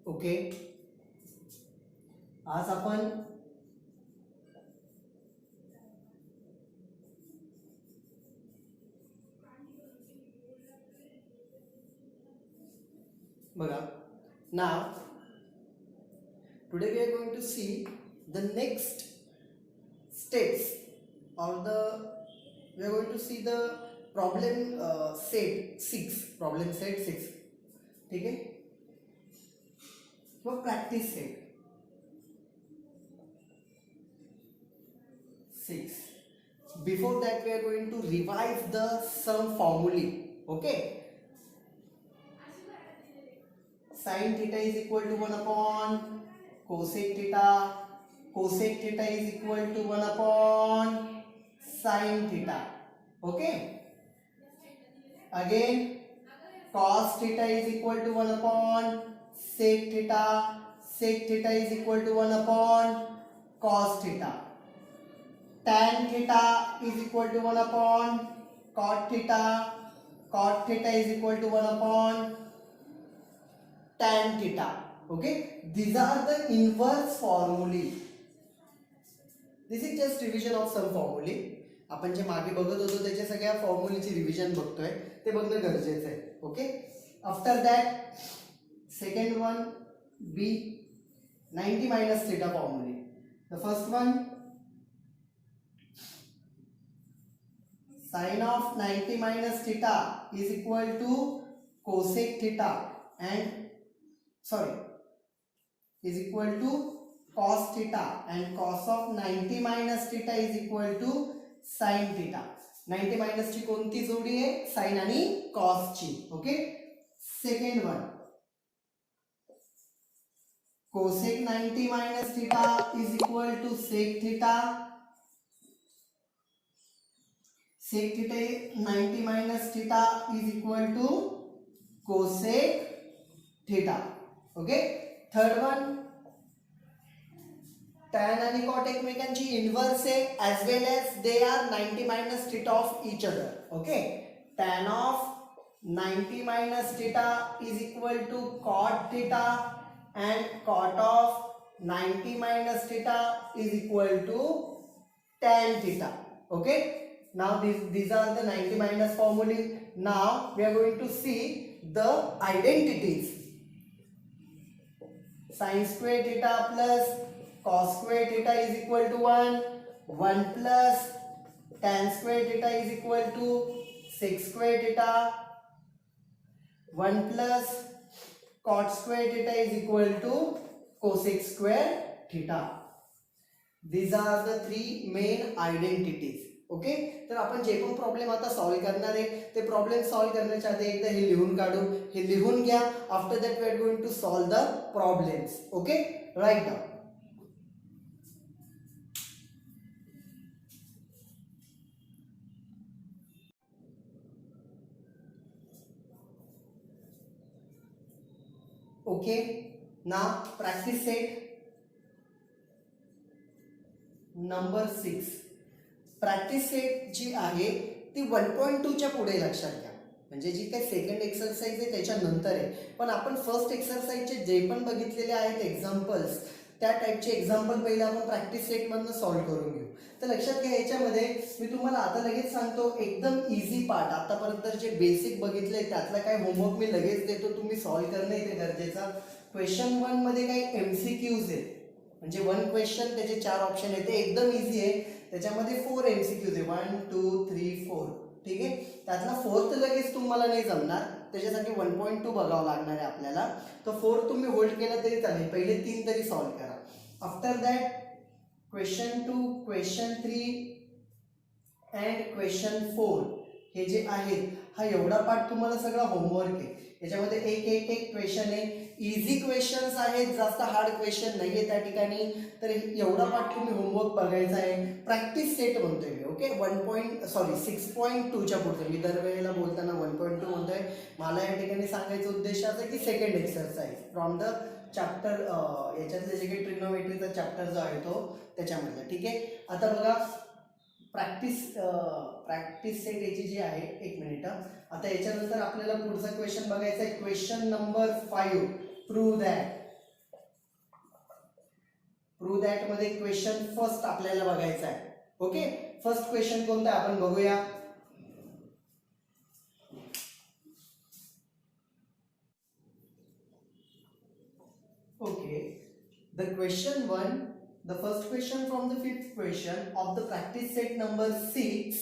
Okay, आज आपण बघा, now today we are going to see the next steps or we are going to see the problem set 6, problem set 6, ठीक है, वो practice set 6. Before that we are going to revise the sum formulae. Okay, sin theta is equal to 1 upon cosec theta, cosec theta is equal to 1 upon sin theta. Okay, again cos theta is equal to 1 upon sec theta, sec theta is equal to 1 upon cos theta, tan theta is equal to 1 upon cot theta, cot theta is equal to 1 upon tan theta. Okay, these are the inverse formulae. This is just revision of some formulae. आपण जे मागे बघत होतो त्याच्या सगळ्या फॉर्म्युलेची revision बघतोय, ते बघणं गरजेचं आहे. Okay, after that second one B 90 minus theta फॉर्म्युले. The first one sin of 90 minus theta is equal to cosec theta and is equal to cos theta, and cos of 90 minus theta is equal to sin theta. 90 minus ची कोणती जोडी आहे? sin आणि cos ची. Okay, second one cosec 90 minus theta is equal to sec theta, sec theta 90 minus theta is equal to cosec theta. Okay, third one tan आणि cot एकमेकांची inverse आहे, as well as they are 90 minus theta of each other. Okay, tan of 90 minus theta is equal to cot theta and cot of 90 minus theta is equal to tan theta. Okay, now these are the 90 minus formulae. Now we are going to see the identities. Sin square theta plus cos square theta is equal to 1, 1 plus tan square theta is equal to sec square theta, 1 plus cot square theta is equal to cosec square theta. These are the three main identities. Okay, तर आपण जे पण problem आता solve करणार आहे ते problem solve करण्याच्या आधी एकदा हे लिहून काढू. हे लिहून घ्या. After that we are going to solve the problems. Okay, write down. Okay, now practice set number 6. Practice set जी आहे ती 1.2 च्या पुढे लक्षात घ्या, म्हणजे जी काही सेकंड एक्सरसाइज आहे त्याच्यानंतर आहे. पण आपण फर्स्ट एक्सरसाइजचे जे पण बघितलेले आहेत एक्झाम्पल्स, त्या टाईपचे एक्झाम्पल पहिले आपण प्रॅक्टिस सेटमधनं सॉल्व्ह करून घेऊ. तर लक्षात घ्या, याच्यामध्ये मी तुम्हाला आता लगेच सांगतो एकदम इझी पार्ट. आतापर्यंत जे बेसिक बघितले त्यातला काय होमवर्क मी लगेच देतो, तुम्ही सॉल्व्ह करणं इथे गरजेचं. क्वेश्चन 1 मध्ये काही MCQs आहेत, म्हणजे 1 क्वेश्चन त्याचे 4 ऑप्शन आहेत, ते एकदम इझी आहे. त्याच्यामध्ये 4 MCQs आहे, 1 2 3 4. ठीक आहे, त्यातला 4th लगेच तुम्हाला नाही जमणार, त्याच्यासाठी 1.2 बघावं लागणार आहे आपल्याला. तर 4 तुम्ही होल्ड केला तरी चालेल, पहिले 3 तरी सॉल्व्ह करा. After that question 2, question 3 and question 4 हे जे आहेत, हा एवढा पार्ट तुम्हाला सगळा होमवर्क आहे. याच्यामध्ये एक क्वेश्चन आहे, इझी क्वेश्चन्स आहेत, जास्त हार्ड क्वेश्चन नाही आहे त्या ठिकाणी. तर एवढा पार्ट तुम्ही होमवर्क बघायचा आहे. प्रॅक्टिस सेट म्हणतोय मी. ओके, 6.2 च्या पुढचं. मी दरवेळेला बोलताना 1.2 म्हणतोय. मला या ठिकाणी सांगायचा उद्देश असा की second exercise from the chapter, याच्यातले जे काही ट्रिग्नोमेट्रीचा चॅप्टर जो आहे तो त्याच्यामधला. ठीक आहे, आता बघा प्रॅक्टिस सेट याची जी आहे, एक मिनिट. आता याच्यानंतर आपल्याला पुढचा क्वेश्चन बघायचा आहे, question number 5. Prove that prove that मध्ये क्वेश्चन फर्स्ट आपल्याला बघायचा आहे. ओके, फर्स्ट क्वेश्चन कोणता आपण बघूया. Okay, the question 1, the first question from the fifth question of the practice set number 6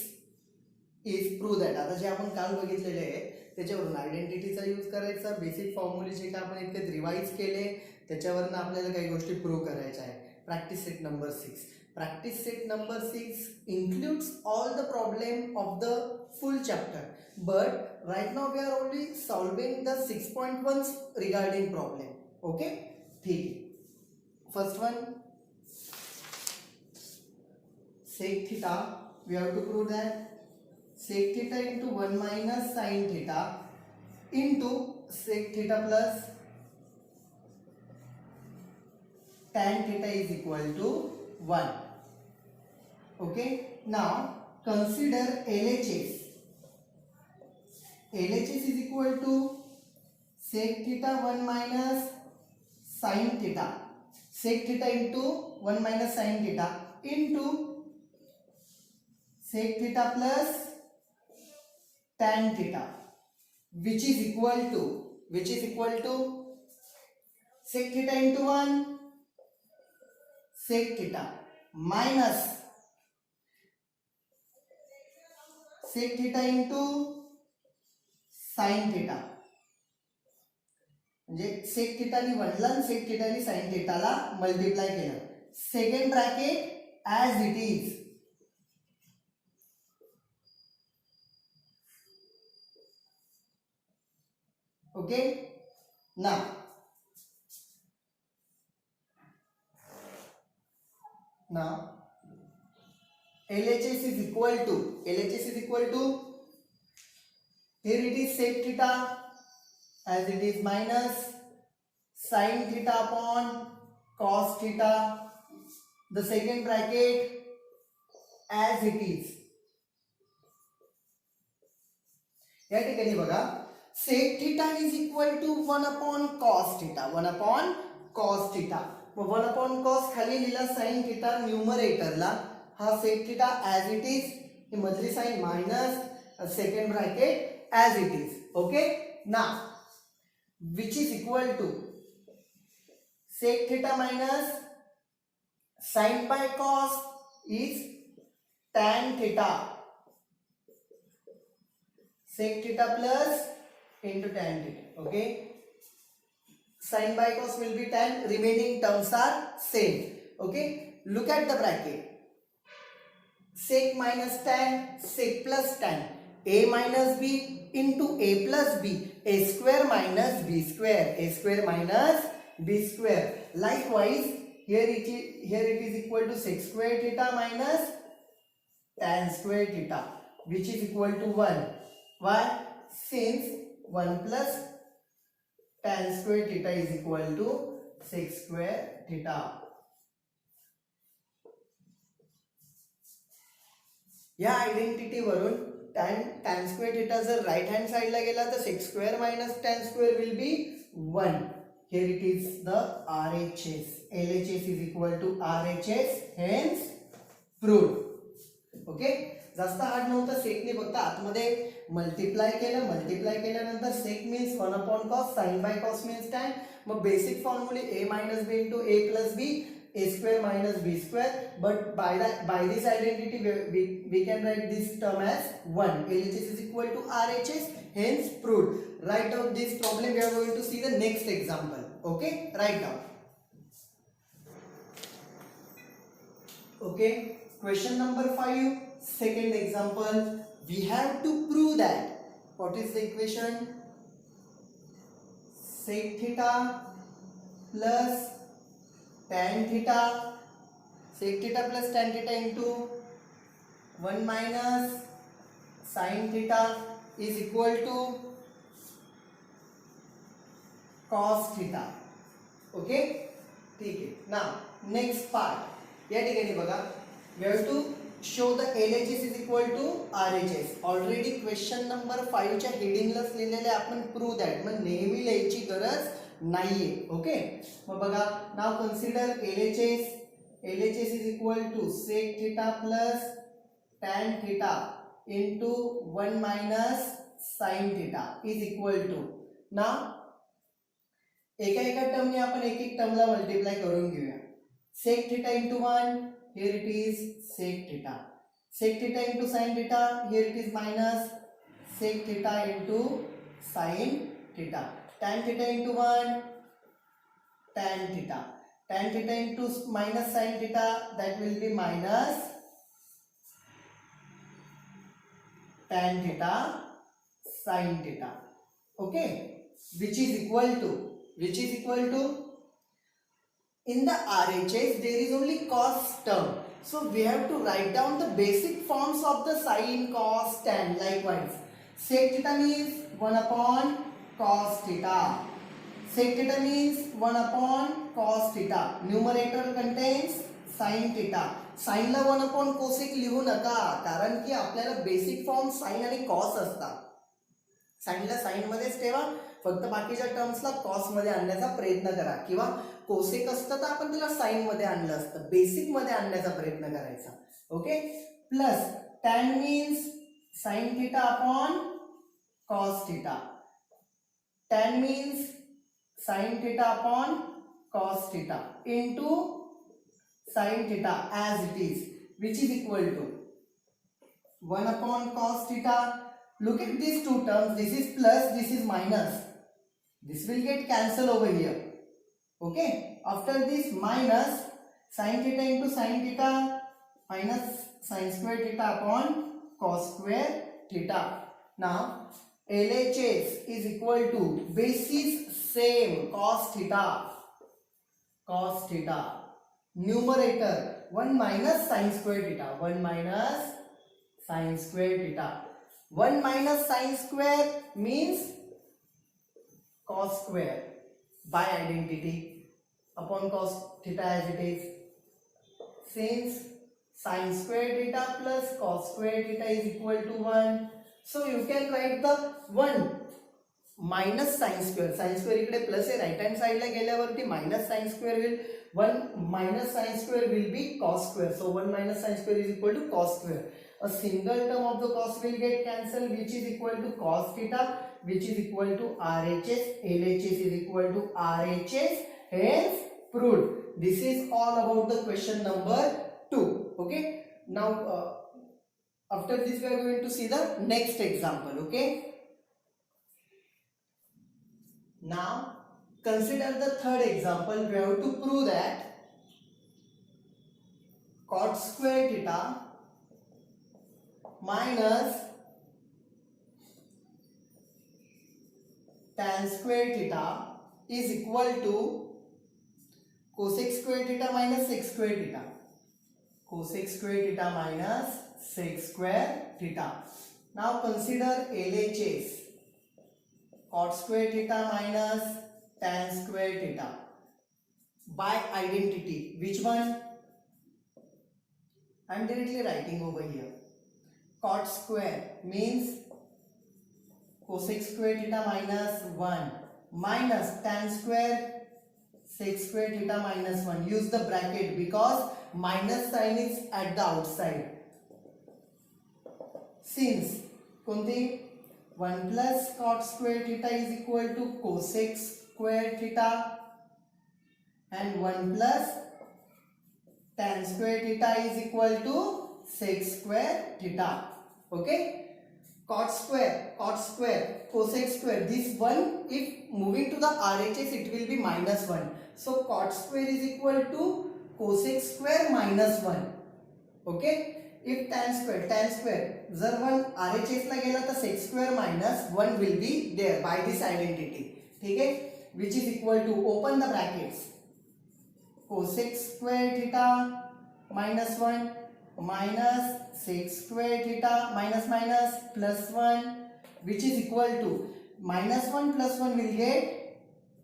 is prove that. आता जे आपण काल बघितलेले आहे त्याच्यावरून आयडेंटिटीचा यूज करायचा, बेसिक फॉर्म्युले जे का आपण इतके रिवाइज केले त्याच्यावरून आपल्याला काही गोष्टी प्रूव्ह करायच्या आहे. Practice set number 6. Practice set number 6 includes all the problem of the full chapter, but right now we are only solving the 6.1 regarding problem. Okay, ठीक है. First one, sec theta, we have to prove that sec theta into 1 minus sin theta into sec theta plus tan theta is equal to 1. Okay, now consider LHS. LHS is equal to sec theta 1 minus sin theta. Sec theta into 1 minus sin theta into sec theta plus tan theta, which is equal to sec theta into 1 sec theta minus sec theta into sin theta. म्हणजे sec theta नि 1 ला sec theta नि sin theta ला multiply केलं. Second bracket as it is. Okay, now LHS is equal to here it is sec theta as it is minus sin theta upon cos theta, the second bracket as it is. या ठिकाणी बघा sec theta is equal to 1 upon cos theta. 1 upon cos खाली लिहिला sin theta न्यूमरेटरला, हा sec theta as it is, ही मधली sine minus second bracket as it is. Okay, now which is equal to sec theta minus sin by cos is tan theta. Sec theta plus into tan theta. Okay, sin by cos will be tan, remaining terms are same. Okay, look at the bracket. Sec minus tan, sec plus tan, a minus b into a plus b, a square minus b square. Likewise, here it is equal to sec square theta minus tan square theta, which is equal to 1. Why? Since 1 plus tan square theta is equal to sec square theta. या identity वरून tan square theta जर right hand साइडला गेला तर sec square minus tan square will be 1. Here it is the RHS. LHS is equal to RHS, hence proved. Okay, जास्त hard नव्हतं. सेकने फक्त आतमध्ये मल्टिप्लाय केल्यानंतर sec means 1 upon cos, sine by cos means tan. मग basic फॉर्म्युले a minus b into a plus b, a square minus b square, but by this identity we can write this term as 1. LHS is equal to RHS, hence proved. Write down this problem. We are going to see the next example. Okay, write down. Okay, question number 5, second example. We have to prove that, what is the equation? Sec theta plus tan theta, sec theta plus tan theta into 1 minus sin theta is equal to cos theta. Okay, ठीक है. Now next part. या ठिकाणी बघा, we have to show the LHS is equal to RHS. Already question number 5 च्या हेडिंगलाच लिहिलेले आपण prove that, मग नेहमी लिहायची गरज नाहीये. ओके, मग बघा, नाव consider LHS. LHS is equal to sec theta plus tan theta into 1 minus sin theta is equal to. now एका एका टर्मने आपण एक एक टर्मला मल्टिप्लाय करून घेऊया. sec theta into 1, here it is sec theta. sec theta into sin theta, here it is minus sec theta into sin theta. tan theta into 1, tan theta. tan theta into minus sin theta, that will be minus tan theta sin theta. Okay, which is equal to in the RHS there is only cos term, so we have to write down the basic forms of the sin, cos, tan. Likewise, sec theta means 1 upon cos theta. Sec theta means 1 upon cos theta. Numerator contains sin theta. sin La 1 upon cosec लिहू नका, कारण की आपल्याला basic form sin आणि cos असतात. sin ला sin मध्येच ठेवा, फक्त बाकीच्या टर्म्सला कॉस मध्ये आणण्याचा प्रयत्न करा, किंवा कोसेक असतं तर आपण त्याला साइन मध्ये आणलं असतं, बेसिक मध्ये आणण्याचा प्रयत्न करायचा. Okay, plus tan means sin theta upon cos theta. tan means sin theta upon cos theta into sin theta as it is, which is equal to 1 upon cos theta. Look at these two terms, this is plus, this is minus, this will get cancelled over here. Okay, after this minus sin theta into sin theta minus sin square theta upon cos square theta. Now LHS is equal to basis same, cos theta, numerator 1 minus sin square theta, 1 minus sin square theta. 1 minus sin square means cos square by identity upon cos theta as it is. Since sin square theta plus cos square theta is equal to 1, so you can write the 1 minus sin square. Sin square इकडे plus आहे, right hand साइडला गेल्यावरती minus sin square will 1 minus sin square will be cos square. So 1 minus sin square is equal to cos square. A single term of the cos will get cancelled, which is equal to cos theta, which is equal to RHS. LHS is equal to RHS, hence proved. This is all about the question number 2. Okay, now after this we are going to see the next example. Okay, now consider the third example. We have to prove that cot square theta minus tan square theta is equal to cosec square theta minus sec square theta. Cosec square theta minus sec square theta. Now consider LHS, cot square theta minus tan square theta by identity. Which one? I am directly writing over here. Cot square means cosec square theta minus 1 minus tan square sec square theta minus 1. Use the bracket because minus sign is at the outside. Since कोणती 1 plus cot square theta is equal to cosec square theta and 1 plus tan square theta is equal to sec square theta. Okay, cot square, cosec square, this one if moving to the RHS it will be minus 1. So cot square is equal to cosec square minus 1. Okay, if tan square जर 1 RHS ला गेला तर sec square minus 1 will be there by this identity. ठीक है, which is equal to, open the brackets, cosec square theta minus 1 minus sec square theta minus plus 1, which is equal to minus 1 plus 1 will get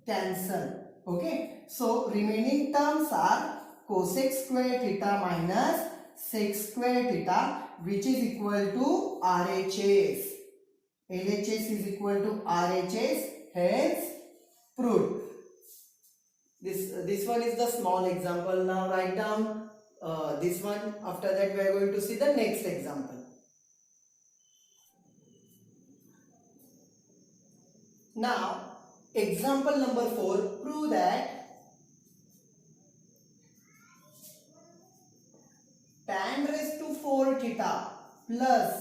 cancelled. Okay, so remaining terms are cosec square theta minus sec square theta, which is equal to RHS. LHS is equal to RHS, hence proved. This one is the small example. Now write down this one. After that we are going to see the next example. Now example number 4, prove that tan raised to 4 theta plus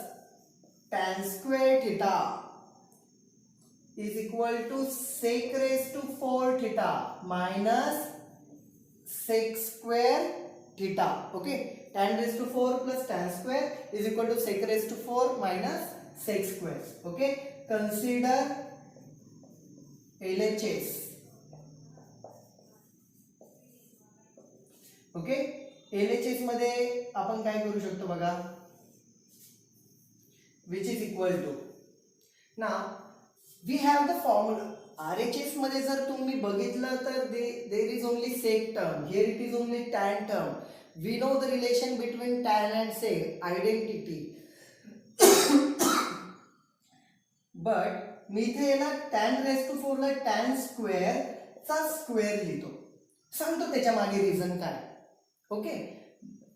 tan square theta is equal to sec raised to 4 theta minus sec square theta. Okay, tan raised to 4 plus tan square is equal to sec raised to 4 minus sec square. Okay, consider LHS. Okay, LHS मध्ये आपण काय करू शकतो बघा, which is equal to, now we have the formula. RHS मध्ये जर तुम्ही बघितलं तर there is only sec term, here it is only tan term. We know the relation between tan and sec, identity. But मी इथे याला tan raised to 4 ला tan square चा square लिहितो, सांगतो त्याच्या मागे रिझन काय. ओके,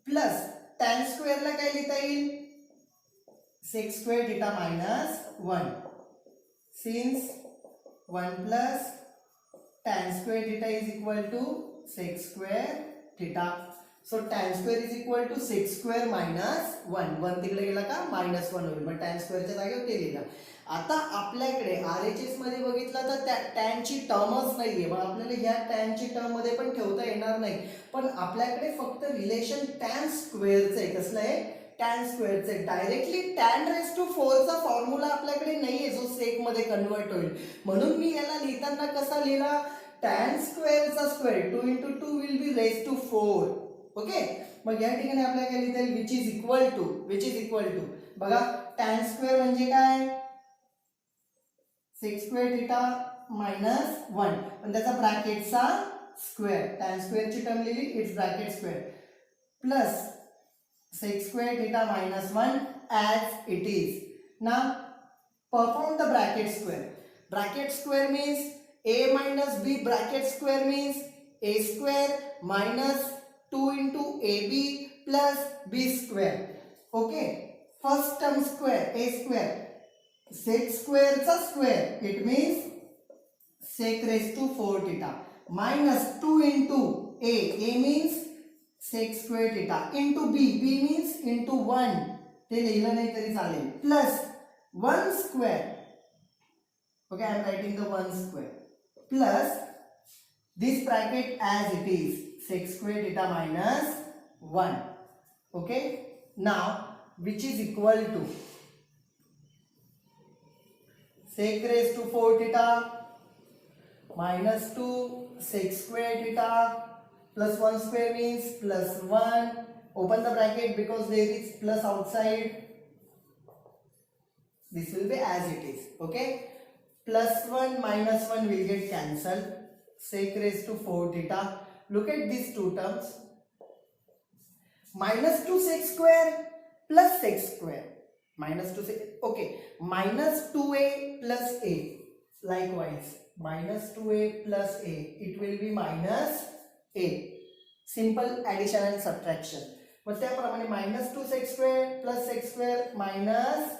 प्लस tan स्क्वेअर ला काय लिहिता येईल, sec square theta minus 1, since 1 plus tan square theta is equal to sec square theta. So tan square is equal to sec square minus 1. 1 तिकडे गेला का minus 1 होईल, पण tan square च्या जागेवर ते लिहिला. आता आपल्याकडे RHS मध्ये बघितलं तर त्या tan ची टर्मच नाहीये, पण आपल्याला ह्या tan ची टर्म मध्ये पण ठेवता येणार नाही. पण आपल्याकडे फक्त रिलेशन tan स्क्वेअरचं आहे. कसलं आहे, tan स्क्वेअरचं आहे. डायरेक्टली tan रेज टू 4 चा फॉर्म्युला आपल्याकडे नाहीये जो सेक मध्ये कन्वर्ट होईल. म्हणून मी याला लिहिताना कसा लिहिला, tan स्क्वेअरचा square 2 into 2 will be raise to 4. Okay, मग या ठिकाणी आपल्याला काय लिहिता येईल, विच इज इक्वल टू बघा, tan स्क्वेअर म्हणजे काय, sec square theta minus 1, पण त्याचा ब्रॅकेटचा स्क्वेअर, tan स्क्वेअर ची टर्म लिहिली, it's bracket square, plus sec square theta minus 1 as it is. Now perform the bracket square. Bracket square means a minus b, bracket square means a square minus 2 into ab plus b square. Okay, first term square, a square, sec square चा square, it means sec raised to 4 theta minus 2 into a means sec square theta into b means into 1, ते लिहिलं नाही तरी चालेल, plus 1 square. Okay, I am writing the 1 square plus this bracket as it is, sec square theta minus 1. Okay, now which is equal to sec raised to 4 theta minus 2 sec square theta plus 1 square means plus 1. Open the bracket because there is plus outside. This will be as it is. Okay, plus 1 minus 1 will get cancelled. Sec raised to 4 theta. Look at these two terms. Minus 2 sec square plus sec square. Minus 2 sec. Okay. Minus 2a plus a. Likewise. Minus 2a plus a. It will be minus a. Simple addition and subtraction. मग त्याप्रमाणे minus 2 sec square plus sec square minus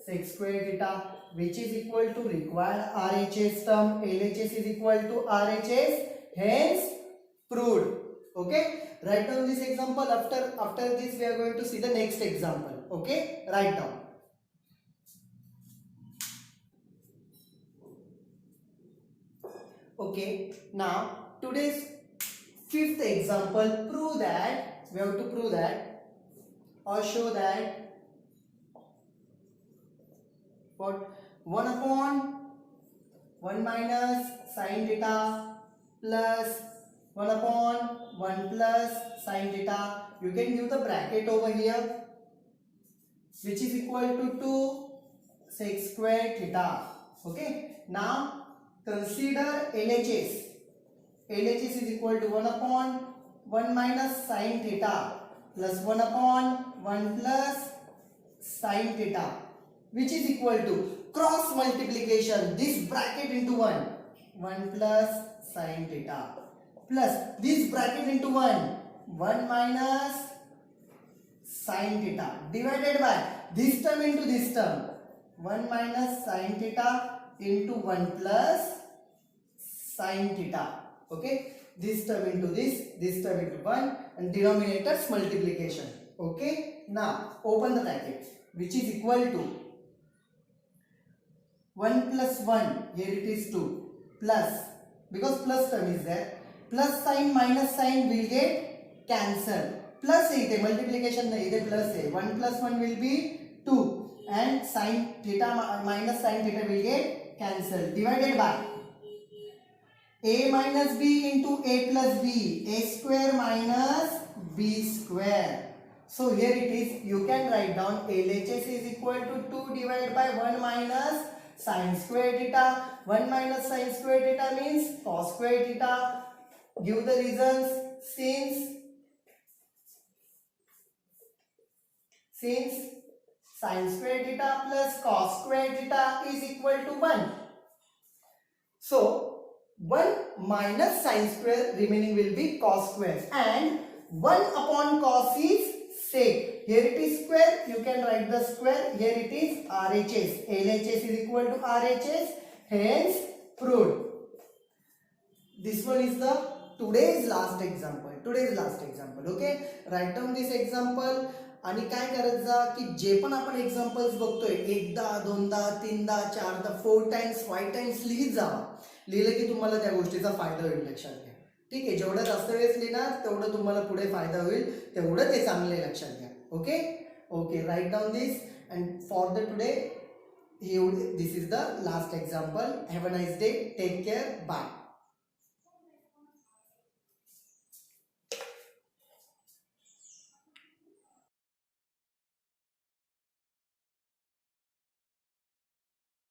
sec square theta, which is equal to required RHS term. LHS is equal to RHS. Hence proved. Okay. Write down this example. After this we are going to see the next example. Okay. Write down. Okay. Now today's fifth example, prove that, we have to prove that or show that what 1 upon 1 minus sin theta plus 1 upon 1 plus sin theta, you can give the bracket over here, which is equal to 2 sec square theta. Okay, now consider LHS. LHS is equal to 1 upon 1 minus sin theta plus 1 upon 1 plus sin theta, which is equal to cross multiplication, this bracket into 1 plus sin theta plus this bracket into 1 minus sin theta divided by this term into this term, 1 minus sin theta into 1 plus sin theta. Okay, this term into this term into 1, and denominators multiplication. Okay, now open the bracket, which is equal to 1 plus 1, here it is 2, plus, because plus term is there, plus sign minus sign will get cancelled. Plus है multiplication नहीं इधर plus है, 1 plus 1 will be 2, and sin theta minus sin theta will get cancelled, divided by a minus b into a plus b, a square minus b square. So here it is, you can write down LHS is equal to 2 divided by 1 minus sin square theta. 1 minus sin square theta means cos square theta. Give the reasons. Since sin square theta plus cos square theta is equal to 1. So 1 minus sin square remaining will be cos square, and 1 upon cos is sec. Here it is square, you can write the square. Here it is RHS. LHS is equal to RHS, hence proved. This one is the today's last example. Okay, write down this example. आणि काय करत जा की जे पण आपण examples बघतोय एकदा दोनदा तीनदा चारदा 4 टाइम्स 5 टाइम्स लिहित जावा. लिहिलं की तुम्हाला त्या गोष्टीचा फायदा होईल, लक्षात घ्या. ठीक आहे, जेवढं जास्त वेळेस लिहिणार तेवढं तुम्हाला पुढे फायदा होईल, तेवढं ते चांगले लक्षात घ्या. Okay, write down this, and for the today this is the last example. Have a nice day, take care, bye.